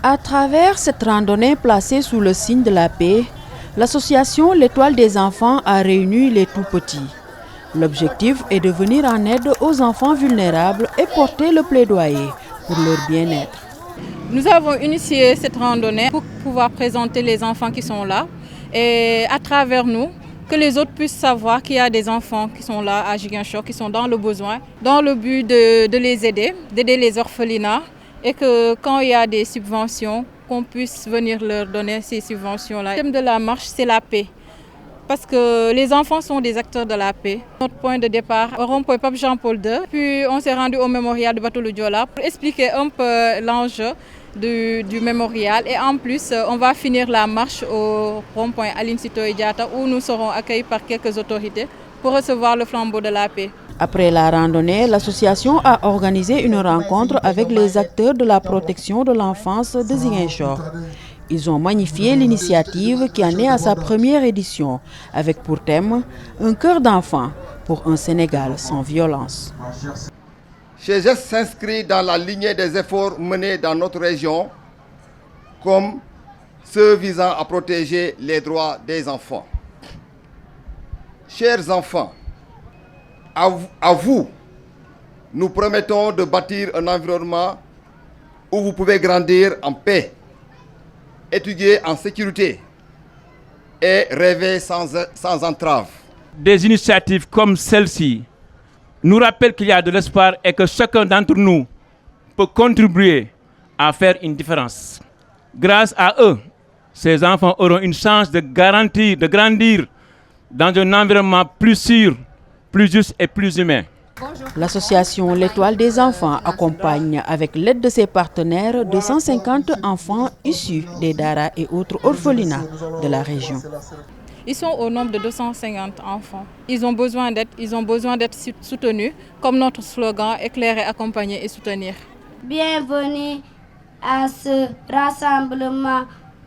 À travers cette randonnée placée sous le signe de la paix, l'association L'Étoile des enfants a réuni les tout-petits. L'objectif est de venir en aide aux enfants vulnérables et porter le plaidoyer pour leur bien-être. Nous avons initié cette randonnée pour pouvoir présenter les enfants qui sont là et à travers nous, que les autres puissent savoir qu'il y a des enfants qui sont là à Ziguinchor, qui sont dans le besoin, dans le but de les aider, d'aider les orphelinats et que quand il y a des subventions, qu'on puisse venir leur donner ces subventions-là. Le thème de la marche, c'est la paix. Parce que les enfants sont des acteurs de la paix. Notre point de départ, au rond-point Pape Jean-Paul II. Puis on s'est rendu au mémorial de Batolo Diola pour expliquer un peu l'enjeu du mémorial. Et en plus, on va finir la marche au rond-point Aline Sitoé Diatta où nous serons accueillis par quelques autorités pour recevoir le flambeau de la paix. Après la randonnée, l'association a organisé une rencontre avec les acteurs de la protection de l'enfance de Ziguinchor. Ils ont magnifié l'initiative qui en est à sa première édition, avec pour thème « Un cœur d'enfant pour un Sénégal sans violence ». Ce geste s'inscrit dans la lignée des efforts menés dans notre région, comme ceux visant à protéger les droits des enfants. Chers enfants, à vous, nous promettons de bâtir un environnement où vous pouvez grandir en paix, étudier en sécurité et rêver sans entrave. Des initiatives comme celle-ci nous rappellent qu'il y a de l'espoir et que chacun d'entre nous peut contribuer à faire une différence. Grâce à eux, ces enfants auront une chance de grandir dans un environnement plus sûr, plus juste et plus humain. L'association L'Étoile des enfants accompagne avec l'aide de ses partenaires 250 enfants issus des daras et autres orphelinats de la région. Ils sont au nombre de 250 enfants. Ils ont besoin d'être soutenus, comme notre slogan « Éclairer, accompagner et soutenir ». Bienvenue à ce rassemblement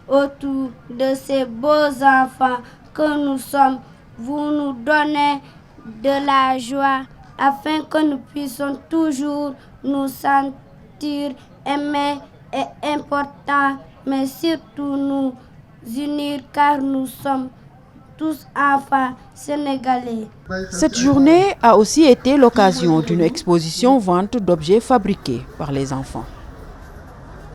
autour de ces beaux enfants que nous sommes. Vous nous donnez de la joie afin que nous puissions toujours nous sentir aimés et importants, mais surtout nous unir car nous sommes tous enfants sénégalais. Cette journée a aussi été l'occasion d'une exposition vente d'objets fabriqués par les enfants.